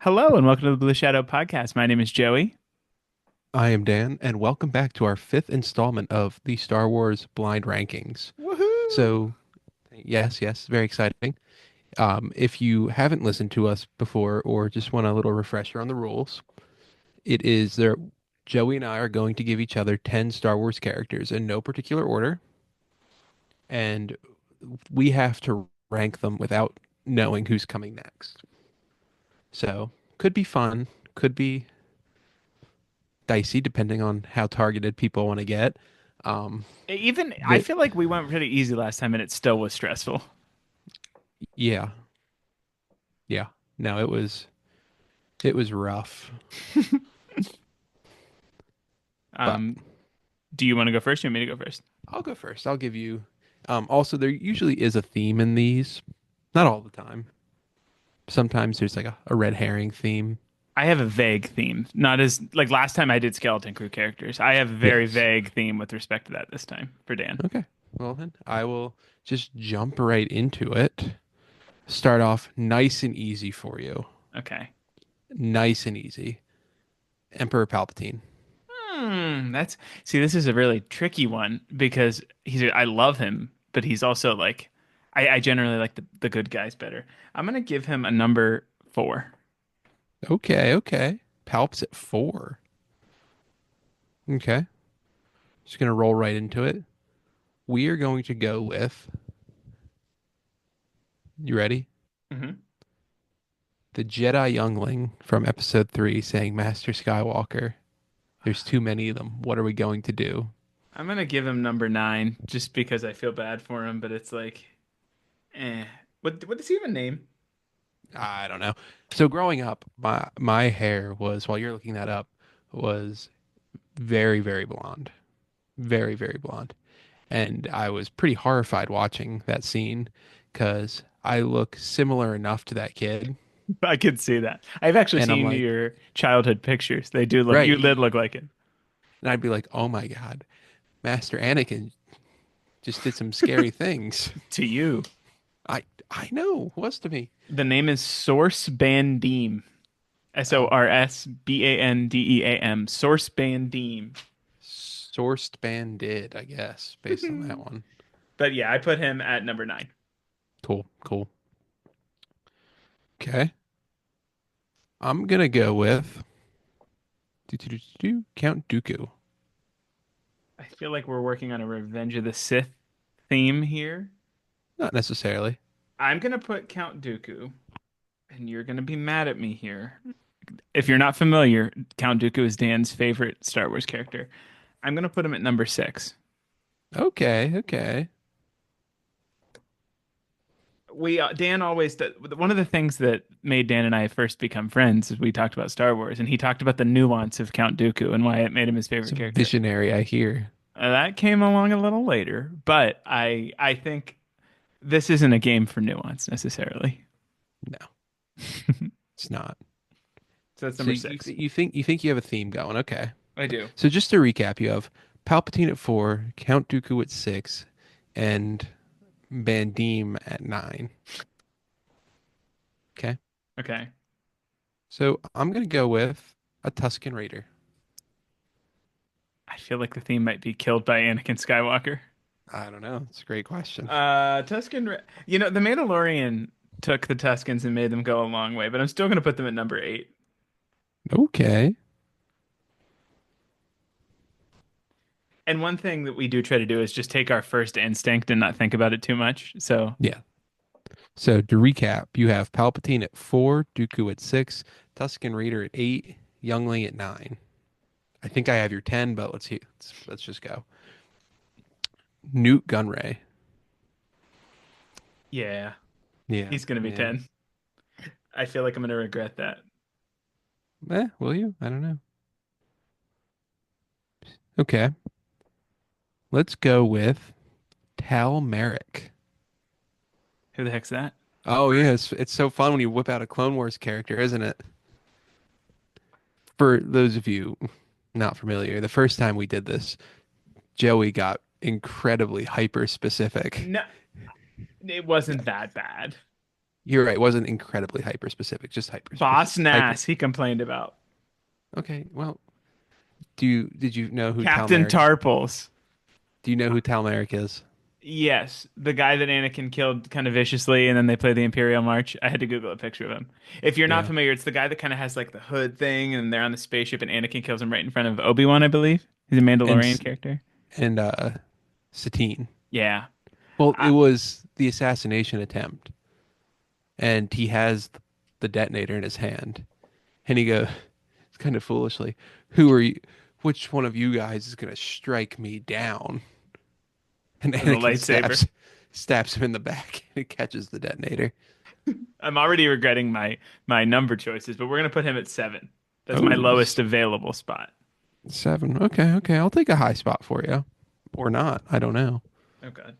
Hello and welcome to the Blue Shadow Podcast. My name is Joey. I am Dan, and welcome back to our fifth installment of the Star Wars Blind Rankings. Woohoo! So, yes, very exciting. If you haven't listened to us before or just want a little refresher on the rules, it is there. Joey and I are going to give each other 10 Star Wars characters in no particular order, and we have to rank them without knowing who's coming next. So, could be fun, could be dicey, depending on how targeted people want to get. Um, Even I the feel like we went pretty easy last time and it still was stressful. Yeah, yeah. No, it was rough, but Um, do you want to go first? Or you want me to go first? I'll go first. I'll give you. Also, there usually is a theme in these. Not all the time. Sometimes there's like a red herring theme. I have a vague theme. Not as like last time I did Skeleton Crew characters. I have a very Yes. vague theme with respect to that this time for Dan. Okay. Well then, I will just jump right into it. Start off nice and easy for you. Okay. Nice and easy. Emperor Palpatine. That's see, this is a really tricky one because I love him, but he's also like I generally like the good guys better. I'm gonna give him a number four. Okay, okay. Palp's at 4. Okay. Just gonna roll right into it. We are going to go with. You ready? hmm The Jedi youngling from episode 3 saying, Master Skywalker, there's too many of them. What are we going to do? I'm gonna give him number nine just because I feel bad for him, but it's like, eh. What does he even name? I don't know. So growing up, my hair was, while you're looking that up, was very, very blonde. Very, very blonde. And I was pretty horrified watching that scene because I look similar enough to that kid. I could see that. I've actually And I'm seen like, your childhood pictures. They do look, you did right. look like it. And I'd be like, oh my God, Master Anakin just did some scary things. To you. I know, was to me. The name is Source Bandeem. Oh, Sorsbandeam. Source Bandeem. sourced bandit, I guess, based on that one. But yeah, I put him at number nine. Cool, cool. Okay. I'm gonna go with Count Dooku. I feel like we're working on a Revenge of the Sith theme here. Not necessarily. I'm gonna put Count Dooku, and you're gonna be mad at me here. If you're not familiar, Count Dooku is Dan's favorite Star Wars character. I'm gonna put him at number six. Okay, okay. Dan always one of the things that made Dan and I first become friends is we talked about Star Wars, and he talked about the nuance of Count Dooku and why it made him his favorite Some character. visionary, I hear. That came along a little later, but I think this isn't a game for nuance necessarily. No, it's not. So that's So number six. you think you have a theme going. Okay. I do. So just to recap, you have Palpatine at 4, Count Dooku at 6, and Bandim at 9. Okay. Okay. So I'm gonna go with a Tusken Raider. I feel like the theme might be killed by Anakin Skywalker. I don't know. It's a great question. The Mandalorian took the Tuscans and made them go a long way, but I'm still going to put them at number eight. Okay. And one thing that we do try to do is just take our first instinct and not think about it too much. So, Yeah. So to recap, you have Palpatine at 4, Dooku at 6, Tusken Raider at 8, Youngling at 9. I think I have your 10, but let's just go. Newt Gunray. yeah, Yeah. he's going to be Yeah. 10. I feel like I'm going to regret that. Will you? I don't know. Okay. Let's go with Tal Merrick. Who the heck's that? Oh yeah, it's so fun when you whip out a Clone Wars character, isn't it? For those of you not familiar, the first time we did this, Joey got incredibly hyper specific. No, it wasn't that bad. You're right. It wasn't incredibly hyper specific, just hyper specific. Boss Hyper. Nass, he complained about. Okay. Well, did you know who Captain Talmeric? Tarpals. Do you know who Talmeric is? Yes, the guy that Anakin killed kind of viciously, and then they play the Imperial March. I had to Google a picture of him. If you're not Yeah. familiar, it's the guy that kind of has like the hood thing, and they're on the spaceship, and Anakin kills him right in front of Obi-Wan, I believe. He's a And Mandalorian S- character. and Satine. Yeah. Well, it I, was the assassination attempt, and he has the detonator in his hand, and he goes, it's kind of foolishly, "Who are you? Which one of you guys is gonna strike me down?" And with a Anakin lightsaber. stabs him in the back, and he catches the detonator. I'm already regretting my number choices, but we're gonna put him at 7. That's my Oh, lowest available spot. 7. Okay, okay. I'll take a high spot for you, or not. I don't know. Oh God.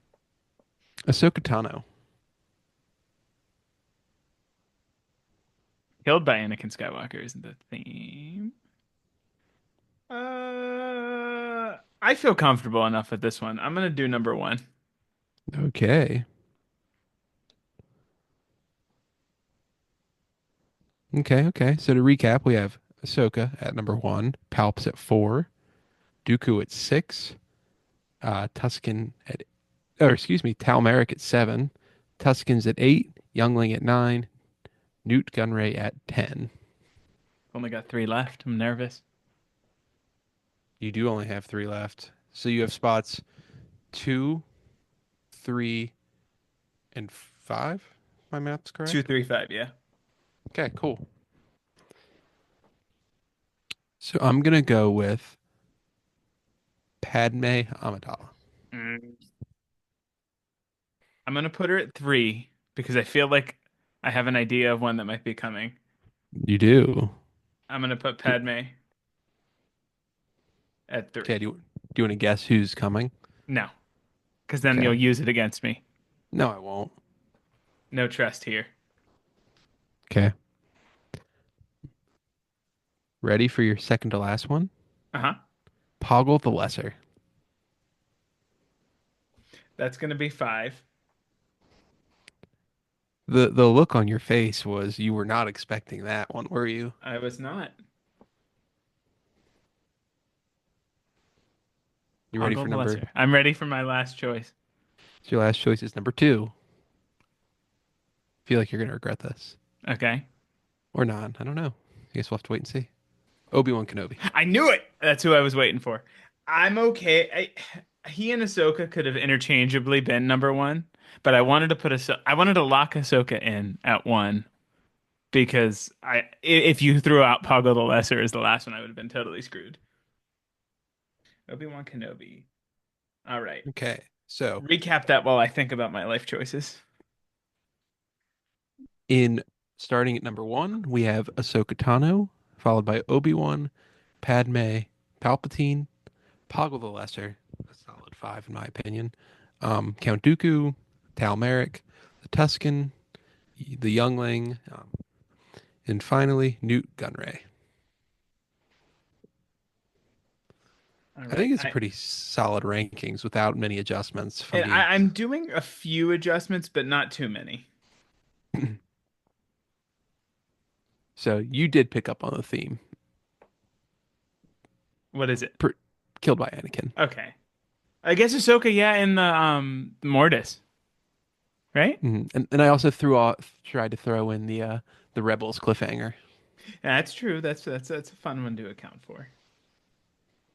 Ahsoka Tano. Killed by Anakin Skywalker isn't the theme. I feel comfortable enough with this one. I'm gonna do number 1. Okay. Okay, okay. So to recap, we have Ahsoka at number 1, Palps at 4, Dooku at 6, Tusken at, or excuse me, Talmeric at 7, Tusken's at 8, Youngling at 9, Newt Gunray at 10. Only got 3 left. I'm nervous. You do only have 3 left. So you have spots 2, 3, and 5. My math's Two, correct. three, five. Yeah. Okay, cool. So I'm gonna go with Padme Amidala. Mm. I'm gonna put her at 3 because I feel like I have an idea of one that might be coming. You do. I'm gonna put Do- Padme at Okay, 3. do you want to guess who's coming? No, because then you'll Okay. use it against me. No, I won't. No trust here. Okay. Ready for your second to last one? Uh-huh. Poggle the Lesser. That's gonna be 5. The look on your face was you were not expecting that one, were you? I was not. You ready Poggle for the number? Lesser. I'm ready for my last choice. So your last choice is number 2. Feel like you're gonna regret this. Okay. Or not. I don't know. I guess we'll have to wait and see. Obi-Wan Kenobi. I knew it. That's who I was waiting for. I'm okay. He and Ahsoka could have interchangeably been number 1, but I wanted to lock Ahsoka in at 1 because if you threw out Poggle the Lesser as the last one, I would have been totally screwed. Obi-Wan Kenobi. All right. Okay. So Recap that while I think about my life choices. in starting at number 1, we have Ahsoka Tano, followed by Obi-Wan, Padme, Palpatine, Poggle the Lesser, a solid 5 in my opinion. Count Dooku, Tal Merrick, the Tusken, the Youngling, and finally Newt Gunray. All I right. think it's a pretty solid rankings without many adjustments from And being. I'm doing a few adjustments, but not too many. So you did pick up on the theme. What is it? Per- Killed by Anakin. Okay. I guess Ahsoka, yeah, in the Mortis, right? And I also tried to throw in the Rebels cliffhanger. Yeah, that's true. That's a fun one to account for.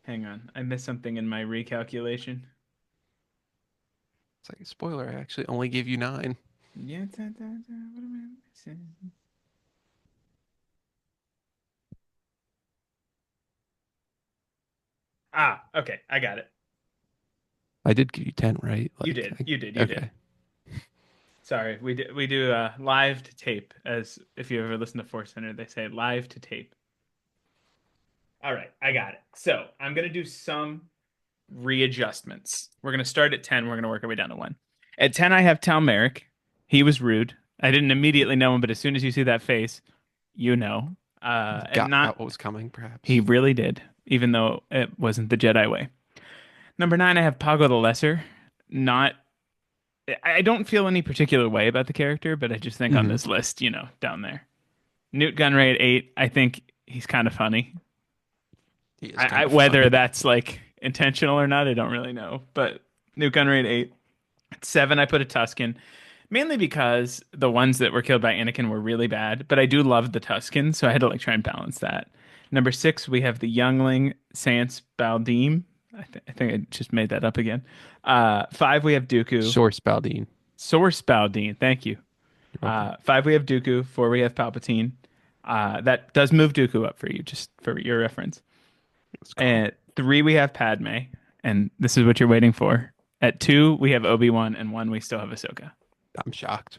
Hang on, I missed something in my recalculation. It's like a spoiler. I actually only gave you 9. Yeah, what am I missing? Ah, okay, I got it. I did give you 10, right? You did, you did. Okay. Sorry, we do live to tape, as if you ever listen to Force Center, they say live to tape. All right, I got it. So I'm gonna do some readjustments. We're gonna start at 10. We're gonna work our way down to 1. At 10, I have Tal Merrick. He was rude. I didn't immediately know him, but as soon as you see that face, you know. And Got not what was coming, He perhaps. really did, even though it wasn't the Jedi way. Number 9, I have Pago the Lesser. Not I don't feel any particular way about the character, but I just think on Hmm. this list, down there. Newt Gunray at 8, I think he's kind of funny. He is kind of Whether funny. that's like intentional or not, I don't really know. But Newt Gunray at 8. At 7, I put a Tusken, mainly because the ones that were killed by Anakin were really bad. But I do love the Tusken, so I had to like try and balance that. Number 6, we have the youngling Sans Baldim. I think I just made that up again. 5, we have Dooku. Source Baldine. Source Baldim. Thank you. You're welcome. 5, we have Dooku. 4, we have Palpatine. That does move Dooku up for you, just for your reference. Let's go. At 3, we have Padme, and this is what you're waiting for. At 2, we have Obi-Wan, and 1, we still have Ahsoka. I'm shocked.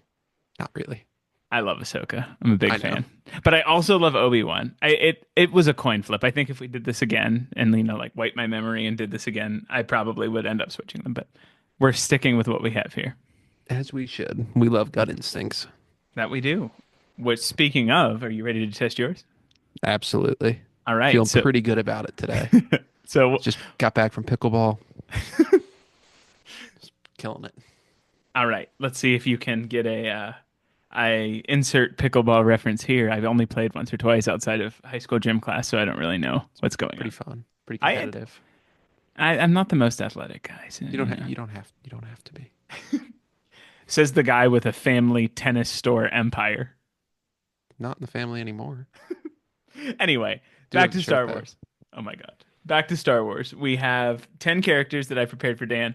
Not really. I love Ahsoka. I'm a big I know. fan, but I also love Obi-Wan. It was a coin flip. I think if we did this again and like wipe my memory and did this again, I probably would end up switching them. But we're sticking with what we have here. As we should. We love gut instincts. That we do. Which, speaking of, are you ready to test yours? Absolutely. All right. Feeling So, pretty good about it today. so Just got back from pickleball. Just killing it. all right. Let's see if you can get a. I insert pickleball reference here. I've only played once or twice outside of high school gym class, so I don't really know what's going Pretty on. fun. Pretty I, competitive. I'm not the most athletic guy. So, You don't have to be. says the guy with a family tennis store empire. Not in the family anymore. Anyway, Do back have the to shirt Star though. Wars. Oh my God. Back to Star Wars. We have 10 characters that I prepared for Dan.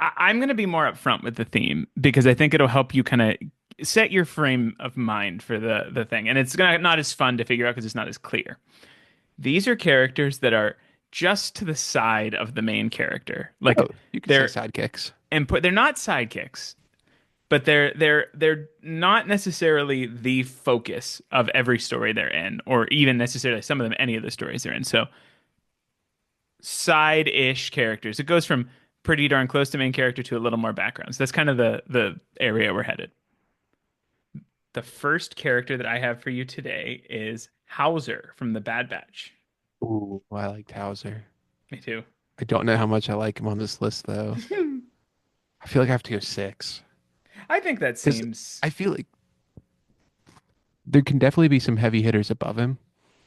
I'm going to be more upfront with the theme because I think it'll help you kind of set your frame of mind for the thing. And it's gonna not as fun to figure out because it's not as clear. These are characters that are just to the side of the main character. Oh, Like you could say they're sidekicks. they're not sidekicks, but they're not necessarily the focus of every story they're in, or even necessarily some of them any of the stories they're in. So side-ish characters. It goes from pretty darn close to main character to a little more background. So that's kind of the area we're headed. The first character that I have for you today is Hauser from the Bad Batch. Ooh, I like Hauser. Me too. I don't know how much I like him on this list though. I feel like I have to go six I think that because seems. I feel like there can definitely be some heavy hitters above him,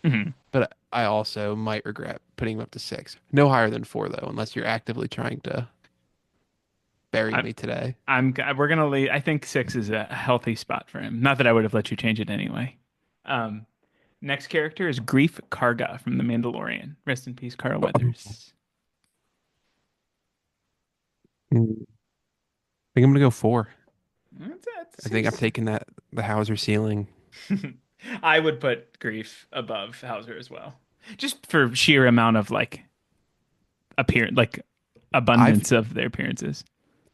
Mhm. but I also might regret putting him up to six. No higher than four though, unless you're actively trying to bury I'm me today. we're gonna leave. I think 6 is a healthy spot for him. Not that I would have let you change it anyway. Um, Next character is Grief Karga from The Mandalorian. Rest in peace, Carl Weathers. Mm. I think I'm gonna go four. That I think I'm seems. taking that the Hauser ceiling. I would put Grief above Hauser as well, just for sheer amount of like like I've abundance of their appearances.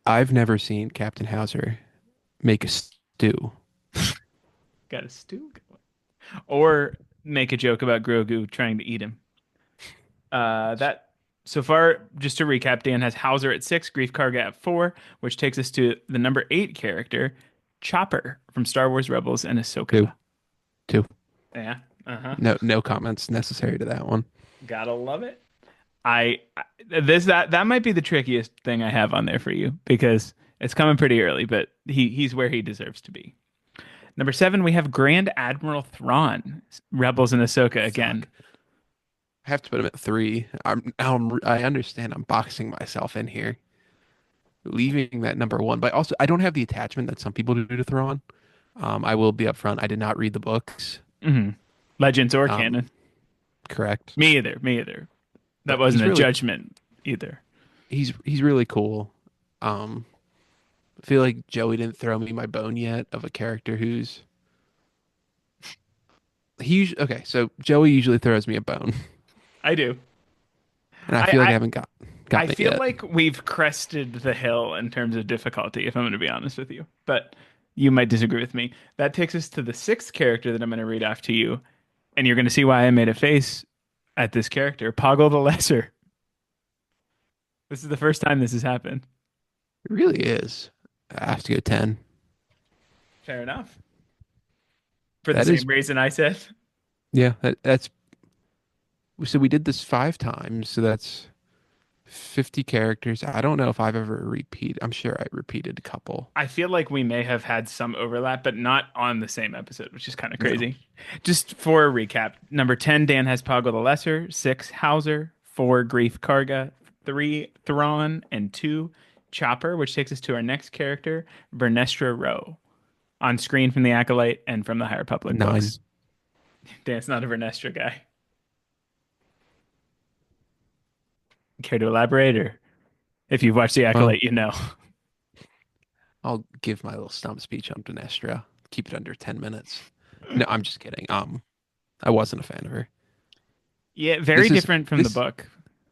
I've never seen Captain Hauser make a stew. Got a stew going. Or make a joke about Grogu trying to eat him. That so far, just to recap, Dan has Hauser at 6, Grief Karga at 4, which takes us to the number 8 character, Chopper from Star Wars Rebels and Two, Ahsoka. two. Yeah, uh-huh. No comments necessary to that one. Gotta love it. This that might be the trickiest thing I have on there for you because it's coming pretty early, but he's where he deserves to be. Number 7, we have Grand Admiral Thrawn, Rebels and Ahsoka again. Fuck. I have to put him at three. I understand I'm boxing myself in here, leaving that number one. But also, I don't have the attachment that some people do to Thrawn. I will be upfront. I did not read the books. Hmm. Legends or Um, canon. correct. Me either. Me either. That But wasn't a judgment either. he's really cool. Um, I feel like Joey didn't throw me my bone yet of a character who's okay. So Joey usually throws me a bone, I do. and I feel like I I haven't I gotten it feel yet. like we've crested the hill in terms of difficulty, if I'm going to be honest with you. But you might disagree with me. That takes us to the sixth character that I'm going to read off to you, and you're going to see why I made a face at this character, Poggle the Lesser. This is the first time this has happened. It really is. I have to go 10. Fair enough. For the That is, same reason I said. yeah, that's so we did this five times. So that's 50 characters. I don't know if I've ever repeated. I'm sure I repeated a couple. I feel like we may have had some overlap, but not on the same episode, which is kind of No. crazy. Just for a recap, number 10, Dan has Poggle the Lesser, 6, Hauser, 4, Grief Karga, 3, Thrawn, and 2, Chopper, which takes us to our next character, Vernestra Rowe, on screen from the Acolyte and from the High Republic 9. books. Dan's not a Vernestra guy. Care to elaborate, or if you've watched the Well, Acolyte, you know. I'll give my little stump speech on Dinestra. Keep it under 10 minutes. No, I'm just kidding. I wasn't a fan of her. Yeah, very This is different from the this book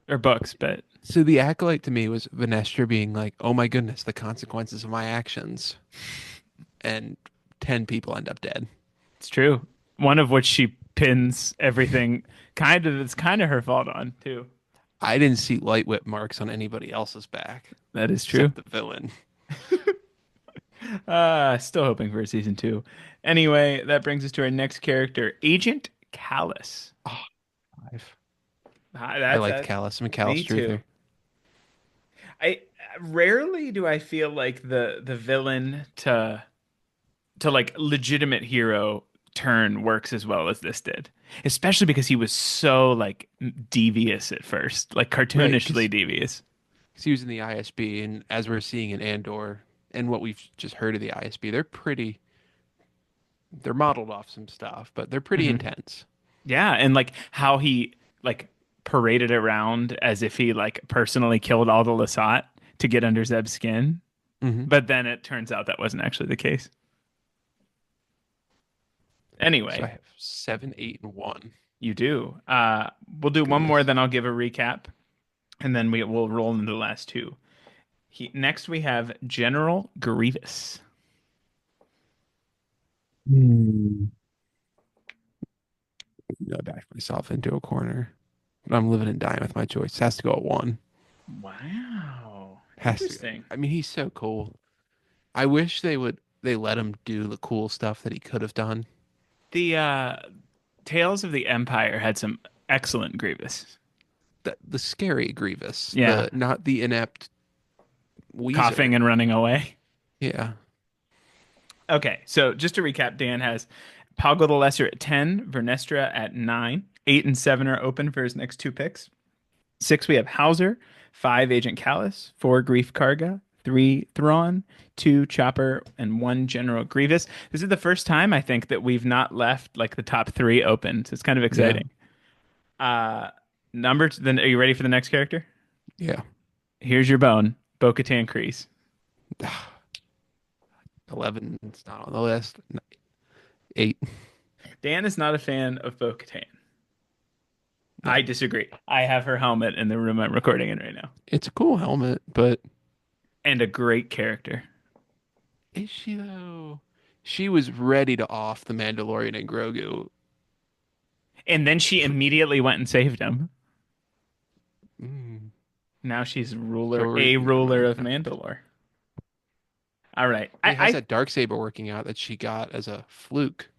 or books, but so the acolyte to me was Vanestra being like, "Oh my goodness, the consequences of my actions," and 10 people end up dead. it's true. One of which she pins everything kind of it's kind of her fault on too. I didn't see light whip marks on anybody else's back That is true. except the villain. Still hoping for a season 2. Anyway, that brings us to our next character, Agent Callus. Oh, five. Hi, I that's liked that. Callus. I'm a Me Callus too. truther. I rarely do I feel like the villain to like legitimate hero turn works as well as this did. Especially because he was so like devious at first, like Right, cartoonishly because devious. he was in the ISB, and as we're seeing in Andor and what we've just heard of the ISB, they're modeled off some stuff, but they're pretty Hmm. intense. Yeah, and like how he like paraded around as if he like personally killed all the Lasat to get under Zeb's skin, Hmm. but then it turns out that wasn't actually the case. So I Anyway, have 7, 8, and 1. you do. We'll do one more, Goodness. then I'll give a recap, and then we'll roll into the last two. Next, we have General Grievous. Hmm. I backed myself into a corner. But I'm living and dying with my choice. Has to go at 1. Wow, Has to go. interesting. I mean, he's so cool. I wish they let him do the cool stuff that he could have done. The Tales of the Empire had some excellent Grievous. The scary Grievous, Yeah, the not the inept coughing Weezer. and running away. Yeah. Okay, so just to recap, Dan has Poggle the Lesser at 10, Vernestra at 9. 8 and 7 are open for his next two picks. 6, we have Hauser. 5, Agent Callus. 4, Grief Karga. 3, Thrawn. 2, Chopper. And 1, General Grievous. This is the first time, I think, that we've not left like the top 3 open. So it's kind of Yeah. exciting. Uh, then are you ready for the next character? Yeah. Here's your bone, Bo-Katan Kryze. 11 is not on the list. 8. Dan is not a fan of Bo-Katan. I No. disagree. I have her helmet in the room I'm recording in right now. It's a cool helmet, but And a great character. is she though? She was ready to off the Mandalorian and Grogu. And then she immediately went and saved him. Mm. Now she's a Story. ruler of Mandalore. All right. Hey, how's that dark saber working out that she got as a fluke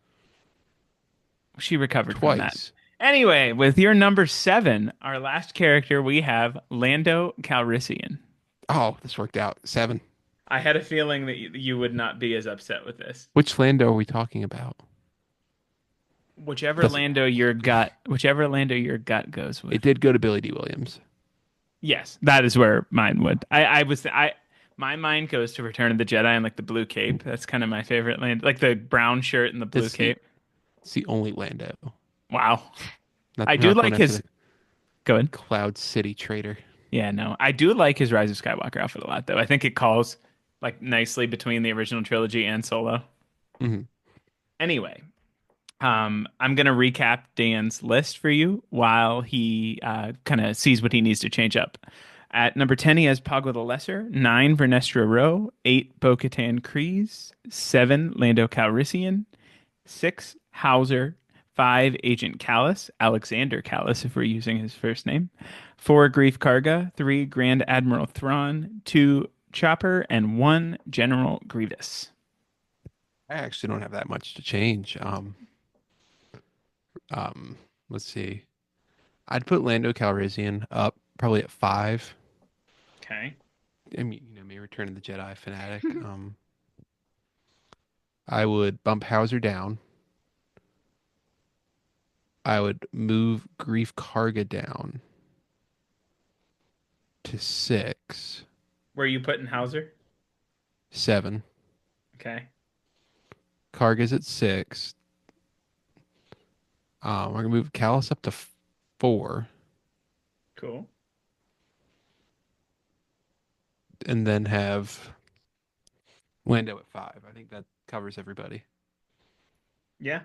She recovered from that. twice? Anyway, with your number 7, our last character, we have Lando Calrissian. Oh, this worked out. 7. I had a feeling that you would not be as upset with this. Which Lando are we talking about? Doesn't Whichever Lando your gut goes with. it did go to Billy D. Williams. Yes, that is where mine would. My mind goes to Return of the Jedi and like the blue cape. That's kind of my favorite land, like the brown shirt and the blue It's the cape. it's the only Lando. Wow, Not I we're do not going like after his. the Go ahead. Cloud City traitor. Yeah, no, I do like his Rise of Skywalker outfit a lot, though. I think it calls like nicely between the original trilogy and Solo. Hmm. Anyway, I'm gonna recap Dan's list for you while he kind of sees what he needs to change up. At number 10, he has Poggle the Lesser. 9, Vernestra Rowe. 8, Bo-Katan Kryze. 7, Lando Calrissian. 6, Hauser. 5, Agent Callus, Alexander Callus, if we're using his first name. 4, Grief Karga. 3, Grand Admiral Thrawn. 2, Chopper. And 1, General Grievous. I actually don't have that much to change. Let's see. I'd put Lando Calrissian up probably at 5. Okay. I mean, me, Return of the Jedi fanatic. I would bump Hauser down. I would move Grief Karga down to 6, Where are you putting Hauser? 7. Okay. Karga's at 6. We're gonna move Callus up to 4, Cool. and then have Lando at 5. I think that covers everybody. Yeah.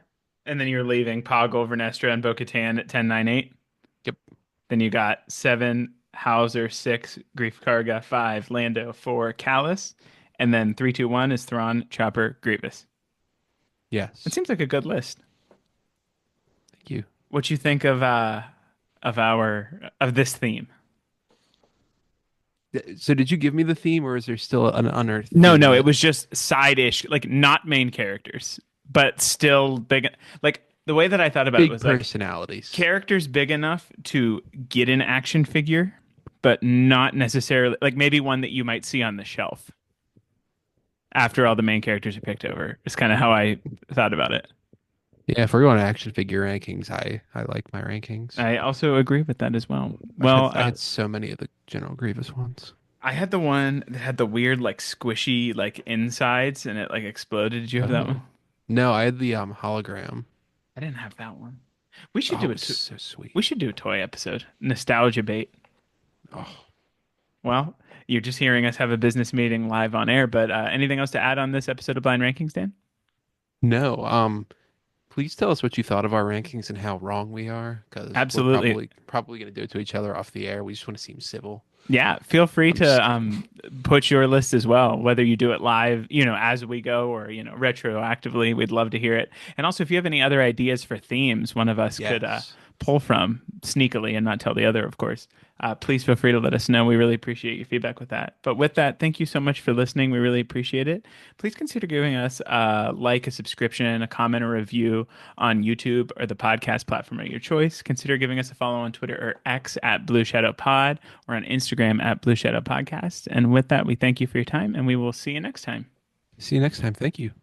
And then you're leaving Poggle, Vernestra, and Bo-Katan at 10, 9, 8. Yep. Then you got 7, Hauser, 6, Grief Karga, 5, Lando, 4, Callus. And then 3, 2, 1 is Thrawn, Chopper, Grievous. It Yes. seems like a good list. Thank you. What you think of this theme? So did you give me the theme, or is there still an unearthed No, theme no, it that was just side-ish, like not main characters, but still big. Like the way that I thought about it big was like personalities? characters big enough to get an action figure, but not necessarily like maybe one that you might see on the shelf after all the main characters are picked over. It's kind of how I thought about it. Yeah, if we're going to action figure rankings, I like my rankings. I also agree with that as well. I had Well, I had so many of the General Grievous ones. I had the one that had the weird like squishy like insides and it like exploded. Did you have that one? Oh. No, I had the hologram. I didn't have that one. We should Oh, do it a was so sweet. we should do a toy episode. Nostalgia bait. Oh. Well, you're just hearing us have a business meeting live on air, but anything else to add on this episode of Blind Rankings, Dan? No, please tell us what you thought of our rankings and how wrong we are, because we're Absolutely. probably going to do it to each other off the air. We just want to seem civil. Yeah, feel free I'm to just put your list as well, whether you do it live, as we go, or retroactively. We'd love to hear it. And also, if you have any other ideas for themes, one of us could yes. pull from sneakily and not tell the other, of course. Please feel free to let us know. We really appreciate your feedback with that. But with that, thank you so much for listening. We really appreciate it. Please consider giving us a like, a subscription, a comment, or review on YouTube or the podcast platform of your choice. Consider giving us a follow on Twitter or X at Blue Shadow Pod or on Instagram at Blue Shadow Podcast. And with that, we thank you for your time and we will see you next time. See you next time. Thank you.